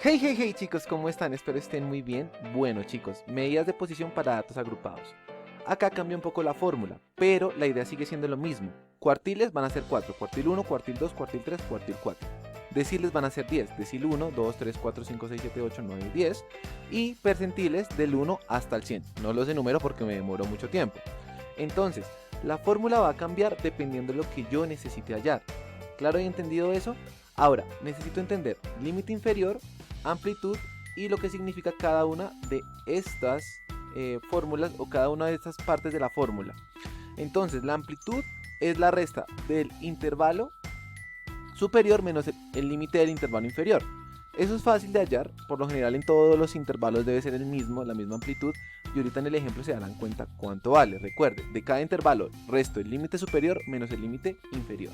Hey chicos, ¿cómo están? Espero estén muy bien. Bueno chicos, medidas de posición para datos agrupados. Acá cambia un poco la fórmula, pero la idea sigue siendo lo mismo. Cuartiles van a ser 4, cuartil 1, cuartil 2, cuartil 3, cuartil 4. Deciles van a ser 10, decil 1, 2, 3, 4, 5, 6, 7, 8, 9, 10. Y percentiles del 1 hasta el 100. No los enumero porque me demoró mucho tiempo. Entonces, la fórmula va a cambiar dependiendo de lo que yo necesite hallar. ¿Claro y entendido eso? Ahora, necesito entender límite inferior, amplitud y lo que significa cada una de estas fórmulas o cada una de estas partes de la fórmula. Entonces, la amplitud es la resta del intervalo superior menos el límite del intervalo inferior. Eso es fácil de hallar, por lo general en todos los intervalos debe ser el mismo, la misma amplitud, y ahorita en el ejemplo se darán cuenta cuánto vale. Recuerde, de cada intervalo resto el límite superior menos el límite inferior.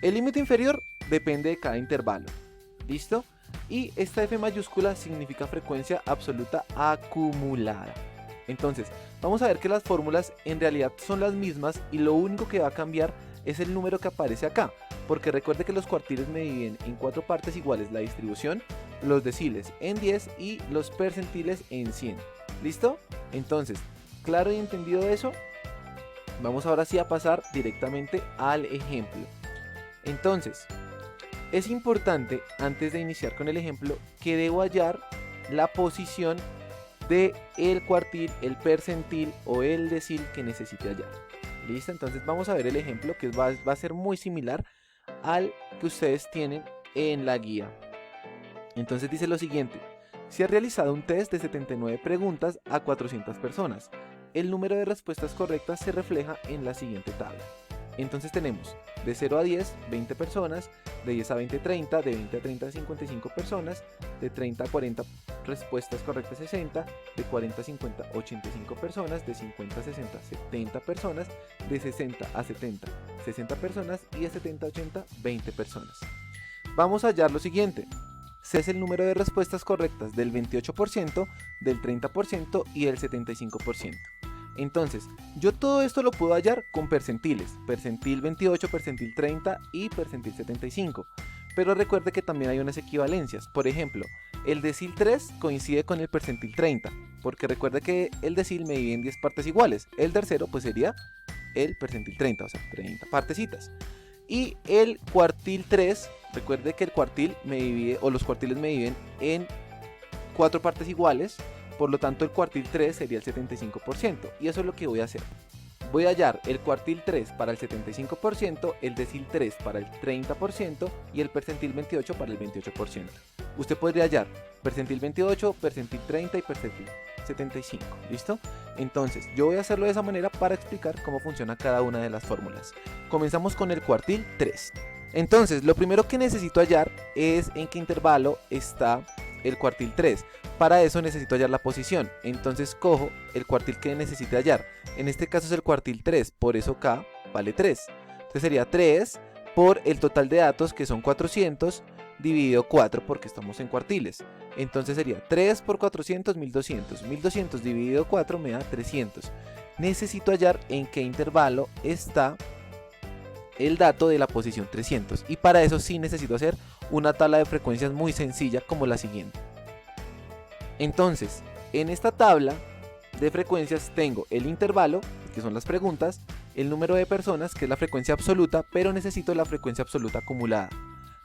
El límite inferior depende de cada intervalo. ¿Listo? Y esta F mayúscula significa frecuencia absoluta acumulada. Entonces, vamos a ver que las fórmulas en realidad son las mismas y lo único que va a cambiar es el número que aparece acá. Porque recuerde que los cuartiles me dividen en 4 partes iguales la distribución, los deciles en 10 y los percentiles en 100. ¿Listo? Entonces, claro y entendido eso, vamos ahora sí a pasar directamente al ejemplo. Entonces, es importante, antes de iniciar con el ejemplo, que debo hallar la posición de el cuartil, el percentil o el decil que necesite hallar. ¿Listo? Entonces vamos a ver el ejemplo que va a ser muy similar al que ustedes tienen en la guía. Entonces dice lo siguiente: se ha realizado un test de 79 preguntas a 400 personas. El número de respuestas correctas se refleja en la siguiente tabla. Entonces tenemos de 0 a 10, 20 personas, de 10 a 20, 30, de 20 a 30, 55 personas, de 30 a 40 respuestas correctas 60, de 40 a 50, 85 personas, de 50 a 60, 70 personas, de 60 a 70, 60 personas y de 70 a 80, 20 personas. Vamos a hallar lo siguiente. C es el número de respuestas correctas del 28%, del 30% y del 75%. Entonces, yo todo esto lo puedo hallar con percentiles, percentil 28, percentil 30 y percentil 75. Pero recuerde que también hay unas equivalencias. Por ejemplo, el decil 3 coincide con el percentil 30, porque recuerde que el decil me divide en 10 partes iguales. El tercero pues sería el percentil 30, o sea, 30 partecitas. Y el cuartil 3, recuerde que el cuartil me divide, o los cuartiles me dividen en 4 partes iguales. Por lo tanto, el cuartil 3 sería el 75%. Y eso es lo que voy a hacer. Voy a hallar el cuartil 3 para el 75%, el decil 3 para el 30% y el percentil 28 para el 28%. Usted podría hallar percentil 28, percentil 30 y percentil 75. ¿Listo? Entonces, yo voy a hacerlo de esa manera para explicar cómo funciona cada una de las fórmulas. Comenzamos con el cuartil 3. Entonces, lo primero que necesito hallar es en qué intervalo está el cuartil 3. Para eso necesito hallar la posición. Entonces cojo el cuartil que necesite hallar. En este caso es el cuartil 3, por eso K vale 3. Entonces sería 3 por el total de datos, que son 400, dividido 4 porque estamos en cuartiles. Entonces sería 3 por 400, 1200. 1200 dividido 4 me da 300. Necesito hallar en qué intervalo está el dato de la posición 300. Y para eso sí necesito hacer una tabla de frecuencias muy sencilla como la siguiente. Entonces, en esta tabla de frecuencias tengo el intervalo, que son las preguntas, el número de personas, que es la frecuencia absoluta, pero necesito la frecuencia absoluta acumulada.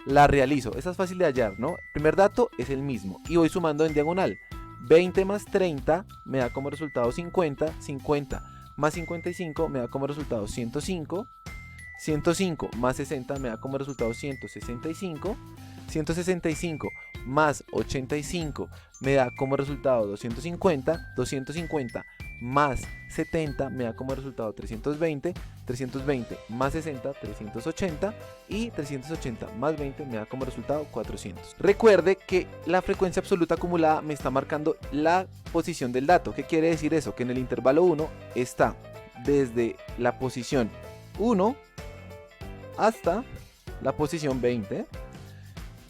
La realizo, esa es fácil de hallar, ¿no? El primer dato es el mismo y voy sumando en diagonal. 20 más 30 me da como resultado 50, 50 más 55 me da como resultado 105, 105 más 60 me da como resultado 165, 165 más 85 me da como resultado 250, 250 más 70 me da como resultado 320, 320 más 60, 380 y 380 más 20 me da como resultado 400. Recuerde que la frecuencia absoluta acumulada me está marcando la posición del dato. ¿Qué quiere decir eso? Que en el intervalo 1 está desde la posición 1 hasta la posición 20,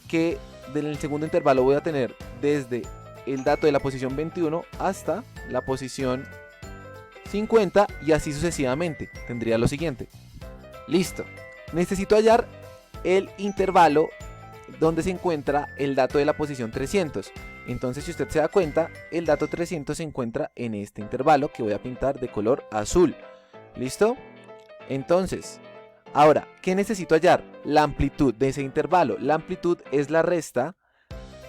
que en el segundo intervalo voy a tener desde el dato de la posición 21 hasta la posición 50 y así sucesivamente. Tendría lo siguiente. Listo. Necesito hallar el intervalo donde se encuentra el dato de la posición 300. Entonces, si usted se da cuenta, el dato 300 se encuentra en este intervalo que voy a pintar de color azul. ¿Listo? Entonces, ahora, ¿qué necesito hallar? La amplitud de ese intervalo. La amplitud es la resta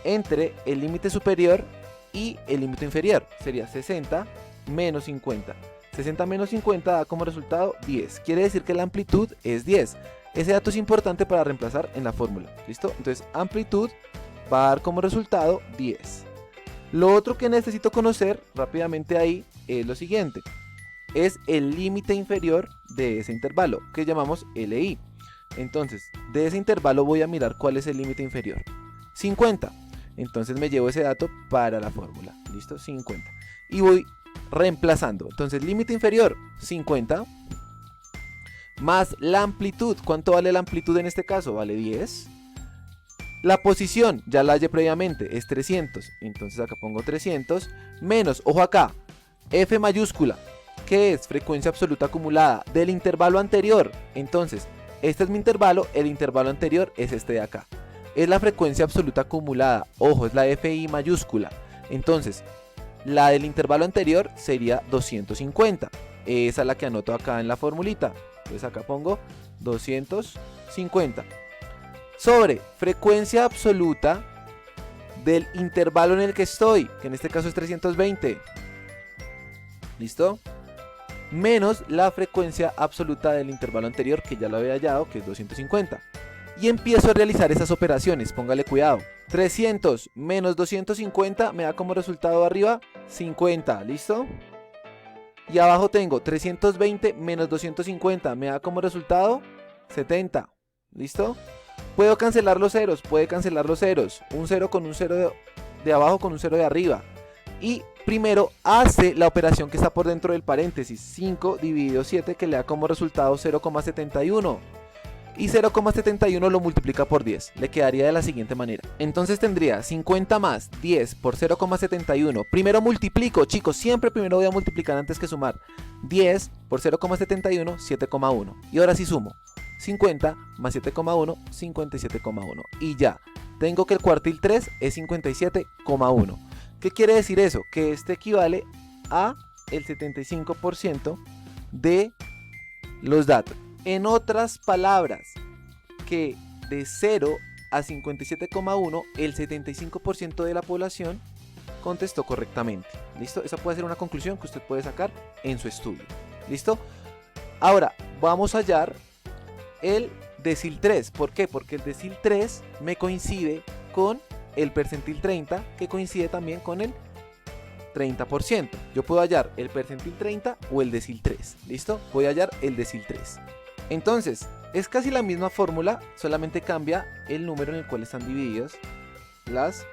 entre el límite superior y el límite inferior. Sería 60 menos 50. 60 menos 50 da como resultado 10. Quiere decir que la amplitud es 10. Ese dato es importante para reemplazar en la fórmula. ¿Listo? Entonces, amplitud va a dar como resultado 10. Lo otro que necesito conocer rápidamente ahí es lo siguiente. Es el límite inferior de ese intervalo, que llamamos LI. Entonces, de ese intervalo voy a mirar cuál es el límite inferior. 50. Entonces me llevo ese dato para la fórmula. ¿Listo? 50. Y voy reemplazando. Entonces, límite inferior, 50. Más la amplitud. ¿Cuánto vale la amplitud en este caso? Vale 10. La posición, ya la hallé previamente, es 300. Entonces acá pongo 300. Menos, ojo acá, F mayúscula. ¿Qué es? Frecuencia absoluta acumulada del intervalo anterior. Entonces, este es mi intervalo, el intervalo anterior es este de acá. Es la frecuencia absoluta acumulada. Ojo, es la FI mayúscula. Entonces, la del intervalo anterior sería 250. Esa es la que anoto acá en la formulita. Entonces acá pongo 250. Sobre frecuencia absoluta del intervalo en el que estoy, que en este caso es 320. ¿Listo? Menos la frecuencia absoluta del intervalo anterior, que ya lo había hallado, que es 250. Y empiezo a realizar esas operaciones, póngale cuidado. 300 menos 250 me da como resultado arriba 50, ¿listo? Y abajo tengo 320 menos 250, me da como resultado 70, ¿listo? Puedo cancelar los ceros, puede cancelar los ceros. Un 0 con un 0 de abajo con un 0 de arriba. Y primero hace la operación que está por dentro del paréntesis. 5 dividido 7 que le da como resultado 0,71. Y 0,71 lo multiplica por 10. Le quedaría de la siguiente manera. Entonces tendría 50 más 10 por 0,71. Primero multiplico, chicos. Siempre primero voy a multiplicar antes que sumar. 10 por 0,71, 7,1. Y ahora sí sumo. 50 más 7,1, 57,1. Y ya, tengo que el cuartil 3 es 57,1. ¿Qué quiere decir eso? Que este equivale a el 75% de los datos. En otras palabras, que de 0 a 57,1, el 75% de la población contestó correctamente. ¿Listo? Esa puede ser una conclusión que usted puede sacar en su estudio. ¿Listo? Ahora, vamos a hallar el decil 3. ¿Por qué? Porque el decil 3 me coincide con el percentil 30, que coincide también con el 30%. Yo puedo hallar el percentil 30 o el decil 3. ¿Listo? Voy a hallar el decil 3. Entonces, es casi la misma fórmula, solamente cambia el número en el cual están divididas las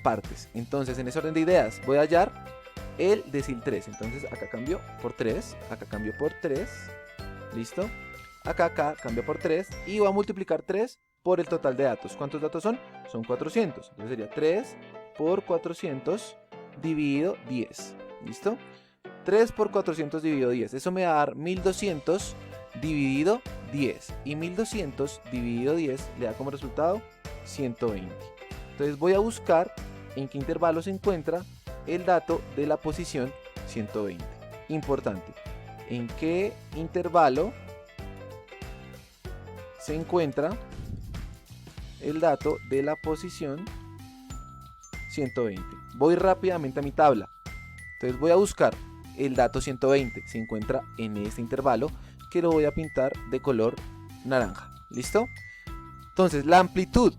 partes. Entonces, en ese orden de ideas, voy a hallar el decil 3. Entonces, acá cambio por 3, acá cambio por 3. ¿Listo? Acá cambia por 3 y voy a multiplicar 3 por el total de datos. ¿Cuántos datos son? Son 400. Entonces sería 3 por 400 dividido 10. ¿Listo? 3 por 400 dividido 10. Eso me va a dar 1200 dividido 10. Y 1200 dividido 10 le da como resultado 120. Entonces voy a buscar en qué intervalo se encuentra el dato de la posición 120. Importante. ¿En qué intervalo se encuentra el dato de la posición 120? Voy rápidamente a mi tabla. Entonces voy a buscar el dato 120. Se encuentra en este intervalo que lo voy a pintar de color naranja. ¿Listo? Entonces la amplitud,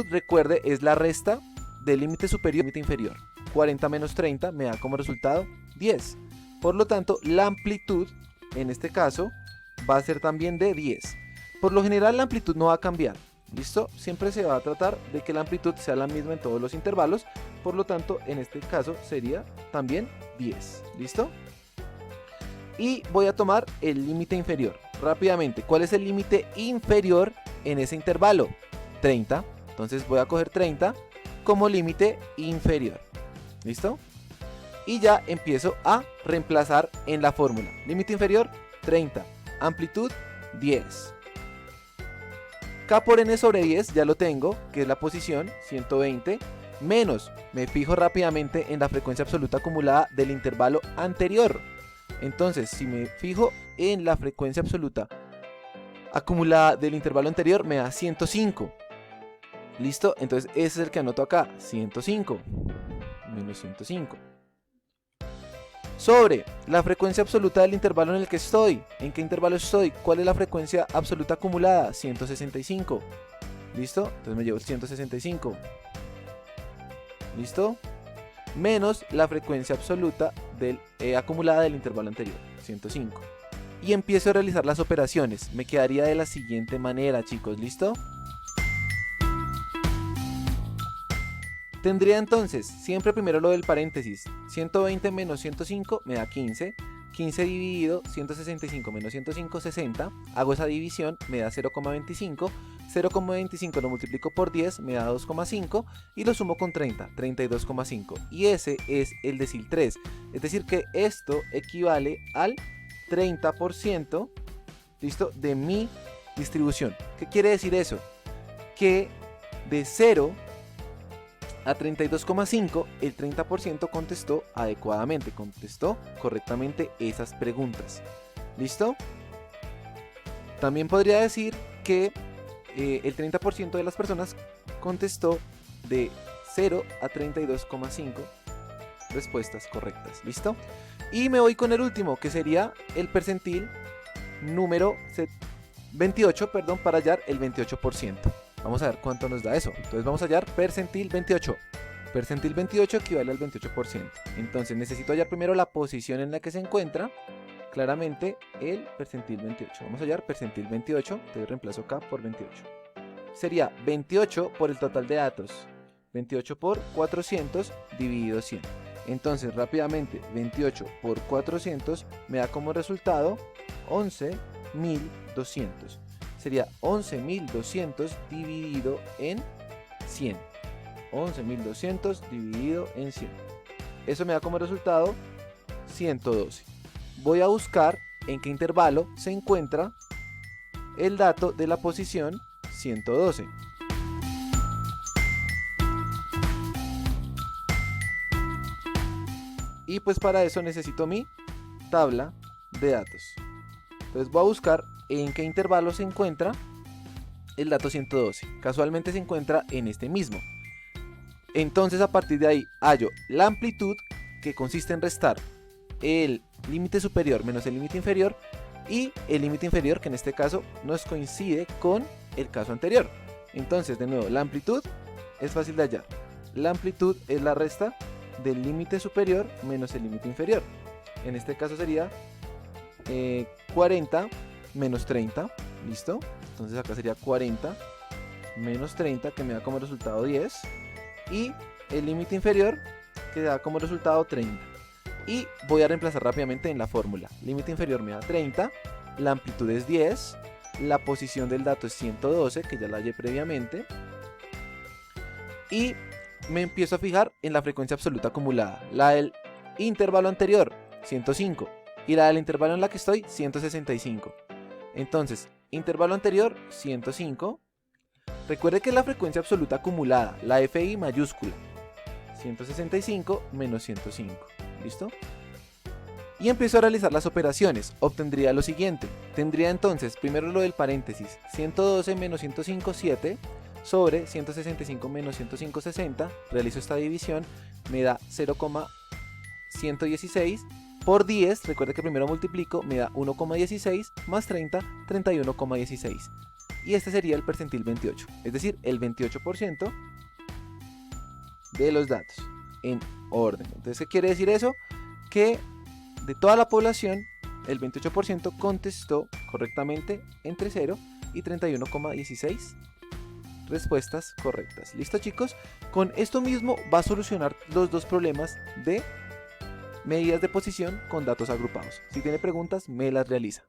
recuerde, es la resta del límite superior y límite inferior. 40 menos 30 me da como resultado 10. Por lo tanto, la amplitud en este caso va a ser también de 10. Por lo general la amplitud no va a cambiar, ¿listo? Siempre se va a tratar de que la amplitud sea la misma en todos los intervalos, por lo tanto en este caso sería también 10, ¿listo? Y voy a tomar el límite inferior, rápidamente. ¿Cuál es el límite inferior en ese intervalo? 30, entonces voy a coger 30 como límite inferior, ¿listo? Y ya empiezo a reemplazar en la fórmula. Límite inferior, 30, amplitud, 10. K por N sobre 10 ya lo tengo, que es la posición 120, menos, me fijo rápidamente en la frecuencia absoluta acumulada del intervalo anterior. Entonces, si me fijo en la frecuencia absoluta acumulada del intervalo anterior, me da 105. ¿Listo? Entonces, ese es el que anoto acá, 105 menos 105. Sobre la frecuencia absoluta del intervalo en el que estoy. ¿En qué intervalo estoy? ¿Cuál es la frecuencia absoluta acumulada? 165. ¿Listo? Entonces me llevo el 165. ¿Listo? Menos la frecuencia absoluta acumulada del intervalo anterior, 105. Y empiezo a realizar las operaciones. Me quedaría de la siguiente manera, chicos. ¿Listo? Tendría entonces, siempre primero lo del paréntesis, 120 menos 105 me da 15, 15 dividido 165 menos 105, 60, hago esa división, me da 0,25, 0,25 lo multiplico por 10, me da 2,5 y lo sumo con 30, 32,5. Y ese es el decil 3, es decir que esto equivale al 30%, ¿listo?, de mi distribución. ¿Qué quiere decir eso? Que de 0 a 32,5, el 30% contestó adecuadamente, contestó correctamente esas preguntas. ¿Listo? También podría decir que el 30% de las personas contestó de 0 a 32,5 respuestas correctas. ¿Listo? Y me voy con el último, que sería el percentil número 28, para hallar el 28%. Vamos a ver cuánto nos da eso. Entonces vamos a hallar percentil 28. Percentil 28 equivale al 28%. Entonces necesito hallar primero la posición en la que se encuentra. Claramente el percentil 28. Vamos a hallar percentil 28. Entonces reemplazo K por 28. Sería 28 por el total de datos. 28 por 400 dividido 100. Entonces rápidamente 28 por 400 me da como resultado 11.200. Sería 11.200 dividido en 100. 11.200 dividido en 100. Eso me da como resultado 112. Voy a buscar en qué intervalo se encuentra el dato de la posición 112. Y pues para eso necesito mi tabla de datos. Entonces voy a buscar en qué intervalo se encuentra el dato 112. Casualmente se encuentra en este mismo. Entonces a partir de ahí hallo la amplitud, que consiste en restar el límite superior menos el límite inferior, y el límite inferior, que en este caso nos coincide con el caso anterior. Entonces de nuevo, la amplitud es fácil de hallar. La amplitud es la resta del límite superior menos el límite inferior. En este caso sería 40 menos 30, ¿listo? Entonces acá sería 40 menos 30, que me da como resultado 10, y el límite inferior, que da como resultado 30. Y voy a reemplazar rápidamente en la fórmula. Límite inferior me da 30, la amplitud es 10, la posición del dato es 112, que ya la hallé previamente, y me empiezo a fijar en la frecuencia absoluta acumulada, la del intervalo anterior, 105, y la del intervalo en la que estoy, 165. Entonces, intervalo anterior, 105. Recuerde que es la frecuencia absoluta acumulada, la FI mayúscula. 165 menos 105. ¿Listo? Y empiezo a realizar las operaciones. Obtendría lo siguiente. Tendría entonces, primero lo del paréntesis, 112 menos 105, 7, sobre 165 menos 105, 60. Realizo esta división, me da 0,116. Por 10, recuerda que primero multiplico, me da 1,16 más 30, 31,16. Y este sería el percentil 28, es decir, el 28% de los datos en orden. Entonces, ¿qué quiere decir eso? Que de toda la población, el 28% contestó correctamente entre 0 y 31,16 respuestas correctas. ¿Listo, chicos? Con esto mismo va a solucionar los dos problemas de medidas de posición con datos agrupados. Si tiene preguntas, me las realiza.